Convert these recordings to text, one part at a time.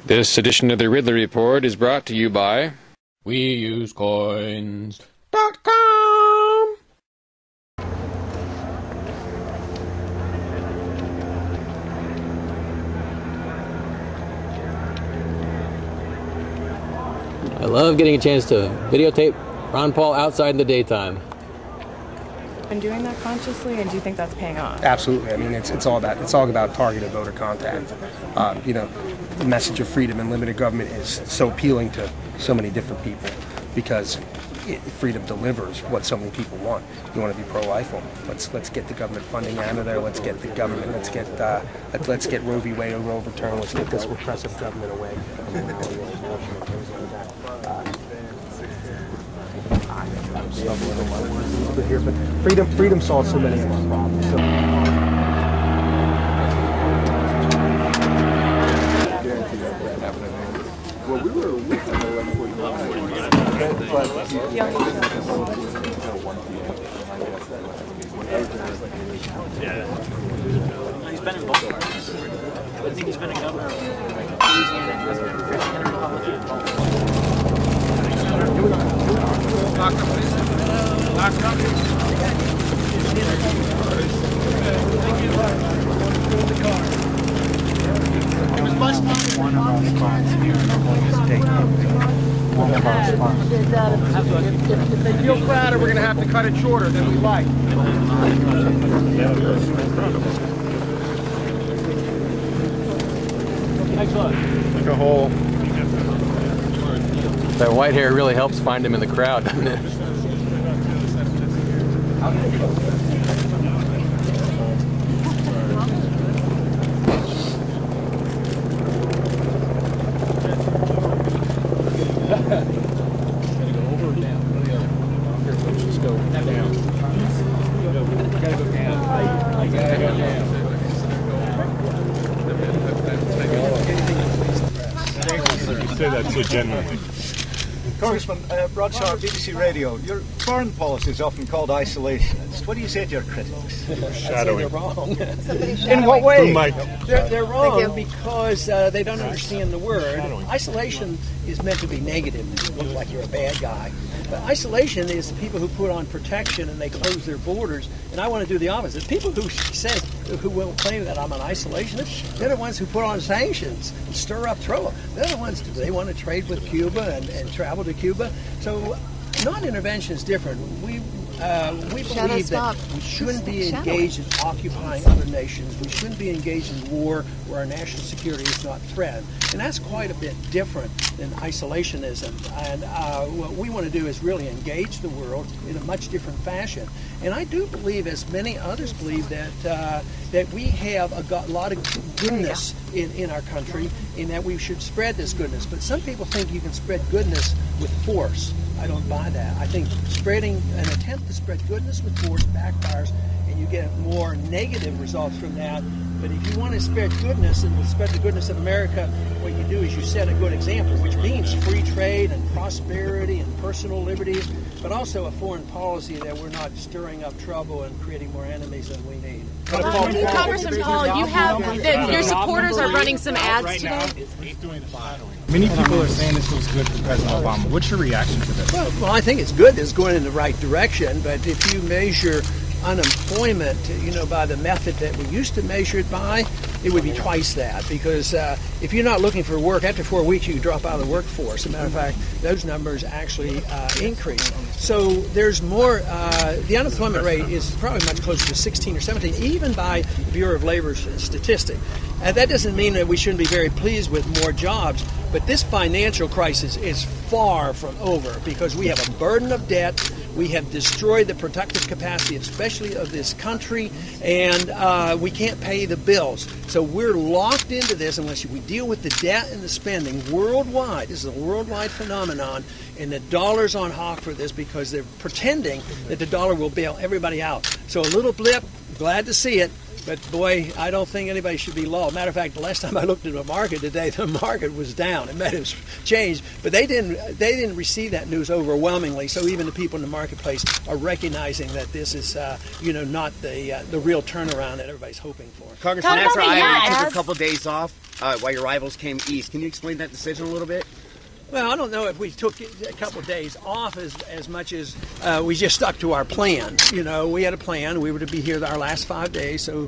This edition of the Ridley Report is brought to you by WeUseCoins.com. I love getting a chance to videotape Ron Paul outside in the daytime. Been doing that consciously, and do you think that's paying off? Absolutely. I mean, it's all about targeted voter contact. The message of freedom and limited government is so appealing to so many different people because freedom delivers what so many people want. You want to be pro-life? Well, let's get the government funding out of there. Let's get the government. Let's get Roe v. Wade overturned. Let's get this repressive government away. I'm stumbling on my words a little bit here, but freedom solves so many of our problems. Well, we were with him at 11:45. He's been in both parties. I think he's been a governor of Louisiana and Lock up, please. Lock up. It was bus one of our spots here. One of our spots. If they feel crowded, we're going to have to cut it shorter than we like. Thanks a lot. Like a hole. That white hair really helps find him in the crowd, doesn't it? Say that so genuinely. Congressman Bradshaw, BBC Radio, your foreign policy is often called isolationist. What do you say to your critics? Shadowing. They're wrong. In what way? They're wrong because they don't understand the word. Isolation is meant to be negative. It looks like you're a bad guy. But isolation is the people who put on protection and they close their borders. And I want to do the opposite. People who will claim that I'm an isolationist, they're the ones who put on sanctions and stir up trouble. They're the ones they want to trade with Cuba and travel to Cuba. So non-intervention is different. We believe that we shouldn't be engaged in occupying other nations. We shouldn't be engaged in war where our national security is not threatened. And that's quite a bit different than isolationism. And what we want to do is really engage the world in a much different fashion. And I do believe, as many others believe, that we have a lot of goodness in our country, in that we should spread this goodness. But some people think you can spread goodness with force. I don't buy that. I think an attempt to spread goodness with force backfires, and you get more negative results from that. But if you want to spread goodness and spread the goodness of America, what you do is you set a good example, which means free trade and prosperity and personal liberties, but also a foreign policy that we're not stirring up trouble and creating more enemies than we need. Congressman Paul, your supporters are running some ads today. Many people are saying this was good for President Obama. What's your reaction to this? Well, I think it's good that it's going in the right direction, but if you measure unemployment, by the method that we used to measure it by, it would be twice that. Because if you're not looking for work, after 4 weeks you drop out of the workforce. As a matter of fact, those numbers actually increase. So there's more. The unemployment rate is probably much closer to 16 or 17, even by the Bureau of Labor statistic. That doesn't mean that we shouldn't be very pleased with more jobs, but this financial crisis is far from over because we have a burden of debt. We have destroyed the productive capacity, especially of this country, and we can't pay the bills. So we're locked into this unless we deal with the debt and the spending worldwide. This is a worldwide phenomenon, and the dollar's on hawk for this because they're pretending that the dollar will bail everybody out. So a little blip, glad to see it, But boy, I don't think anybody should be lulled. Matter of fact, the last time I looked at the market today, the market was down. It may have changed, but they didn't receive that news overwhelmingly. So even the people in the marketplace are recognizing that this is not the real turnaround that everybody's hoping for. Congressman, after Iowa took a couple days off while your rivals came east, can you explain that decision a little bit? Well, I don't know if we took a couple of days off as much as we just stuck to our plan. We had a plan. We were to be here our last 5 days, so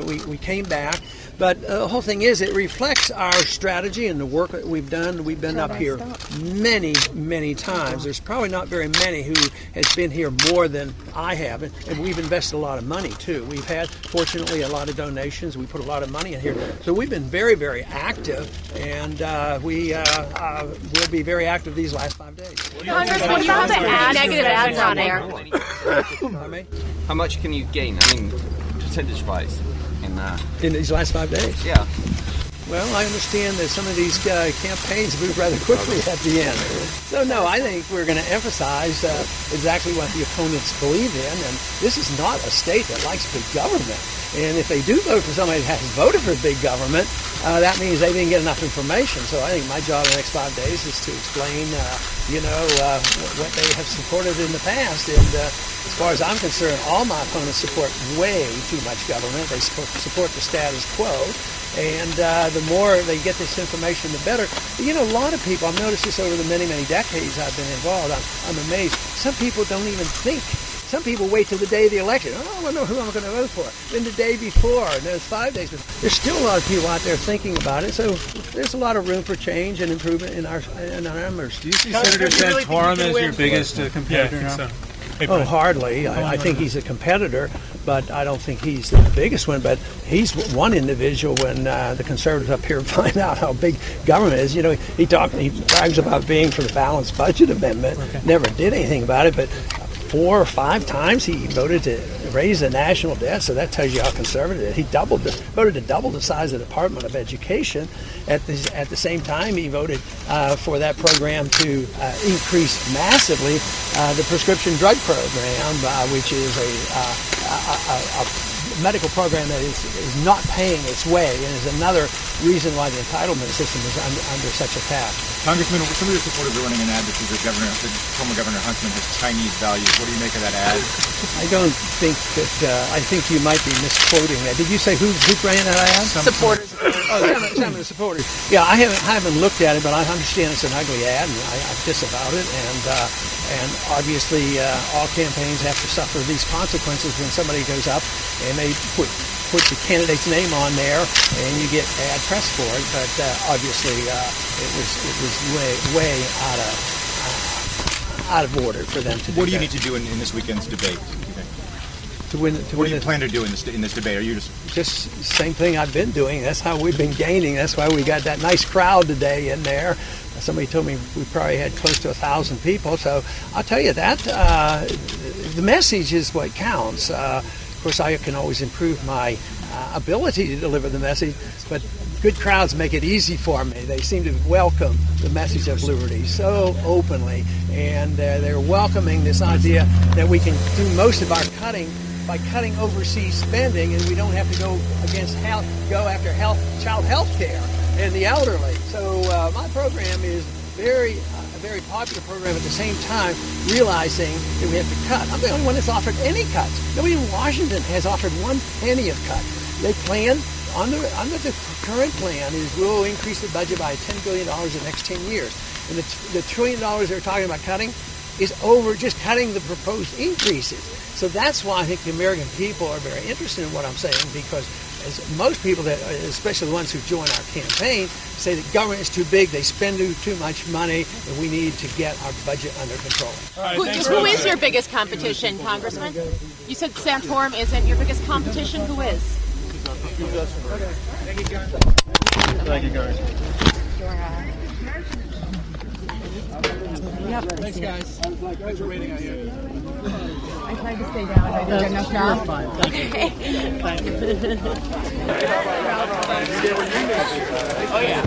we came back. But the whole thing is, it reflects our strategy and the work that we've done. We've been up here many, many times. There's probably not very many who has been here more than I have, and we've invested a lot of money too. We've had, fortunately, a lot of donations. We put a lot of money in here, so we've been very, very active, and we will be very active these last 5 days. Congressman, you have to add negative ads on air. How much can you gain? I mean, percentage-wise. In these last 5 days? Yeah. Well, I understand that some of these campaigns move rather quickly at the end. So, no, I think we're going to emphasize exactly what the opponents believe in. And this is not a state that likes big government. And if they do vote for somebody that has voted for big government, that means they didn't get enough information. So I think my job in the next 5 days is to explain, what they have supported in the past. And as far as I'm concerned, all my opponents support way too much government. They support the status quo. And the more they get this information, the better. A lot of people, I've noticed this over the many, many decades I've been involved. I'm amazed. Some people don't even think. Some people wait till the day of the election. Oh, I don't know who I'm going to vote for. Then the day before, and there's 5 days. But there's still a lot of people out there thinking about it. So there's a lot of room for change and improvement in our numbers. Do you see Senator Santorum as your biggest competitor now? Oh, hardly. I think he's a competitor, but I don't think he's the biggest one. But he's one individual when the conservatives up here find out how big government is. He brags about being for the balanced budget amendment. Okay. Never did anything about it, but 4 or 5 times he voted to raise the national debt, so that tells you how conservative it is. He voted to double the size of the Department of Education. At the same time, he voted for that program to increase massively the prescription drug program, which is a medical program that is not paying its way, and is another reason why the entitlement system is under such attack. Congressman, some of your supporters are running an ad that says that former Governor Huntsman has Chinese values. What do you make of that ad? I don't think that. I think you might be misquoting that. Did you say who ran that ad? Supporters. Some of the supporters. Yeah, I haven't looked at it, but I understand it's an ugly ad, and I disavow it. And obviously, all campaigns have to suffer these consequences when somebody goes up and they put the candidate's name on there, and you get bad press for it. But obviously, it was way out of order for them to do. What do you need to do in this weekend's debate? What do you plan to do in this debate? Are you just the same thing I've been doing? That's how we've been gaining. That's why we got that nice crowd today in there. Somebody told me we probably had close to 1,000 people. So I'll tell you that the message is what counts. Of course, I can always improve my ability to deliver the message, but good crowds make it easy for me. They seem to welcome the message of liberty so openly, and they're welcoming this idea that we can do most of our cutting by cutting overseas spending, and we don't have to go after child health care and the elderly. So my program is a very popular program, at the same time realizing that we have to cut. I'm the only one that's offered any cuts. Nobody in Washington has offered 1 penny of cut. They plan, under the current plan, is we'll increase the budget by $10 billion in the next 10 years. And the $1 trillion they're talking about cutting is over just cutting the proposed increases. So that's why I think the American people are very interested in what I'm saying, because as most people, especially the ones who join our campaign, say that government is too big, they spend too much money, and we need to get our budget under control. Who is your biggest competition, Congressman? You said Santorum isn't your biggest competition. Who is? Thank you, guys. Yep. Thanks, guys. Thanks for waiting out here. I tried to stay down. I did enough job. You're fine. Thank you. Thank you. Oh, yeah.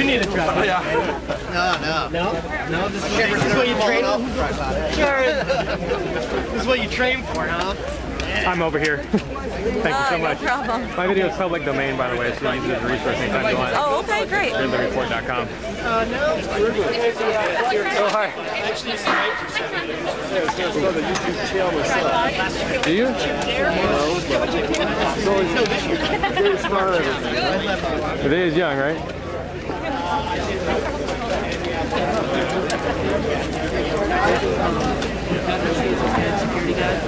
You need a truck. No. No, this is what you train for. Sure. This is what you train for, huh? I'm over here. Thank you so much. No problem. My video is public domain, by the way, so you can use it as a resource anytime you want. Oh, okay, great. RidleyReport.com. Oh, hi. Do you? Today is young, right? Security guard.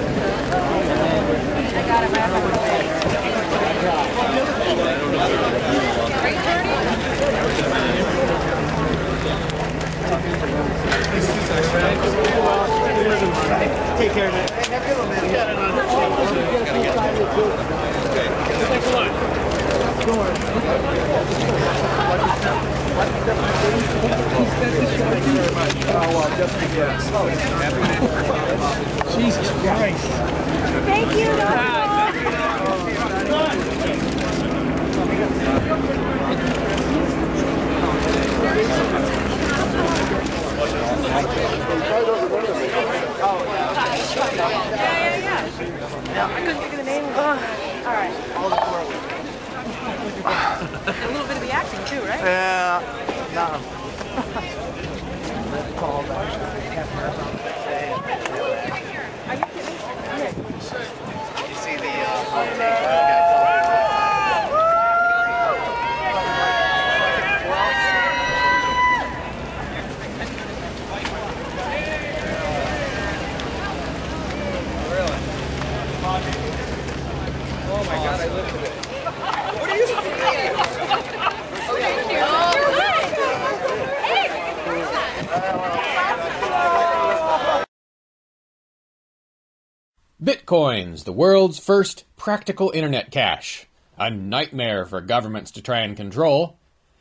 I got it back. Take care of it. Jesus Christ. Thank you. Yeah, I couldn't think of the name. All right. A little bit of the acting too, right? Yeah. No. You see the Oh my God, I lifted it. What are you doing? Bitcoins, the world's first practical internet cash. A nightmare for governments to try and control.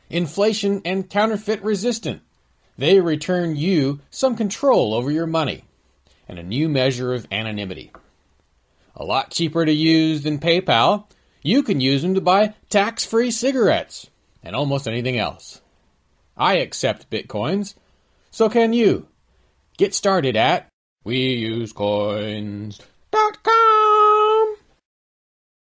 Inflation and counterfeit resistant. They return you some control over your money. And a new measure of anonymity. A lot cheaper to use than PayPal. You can use them to buy tax-free cigarettes. And almost anything else. I accept Bitcoins. So can you. Get started at WeUseCoins.com.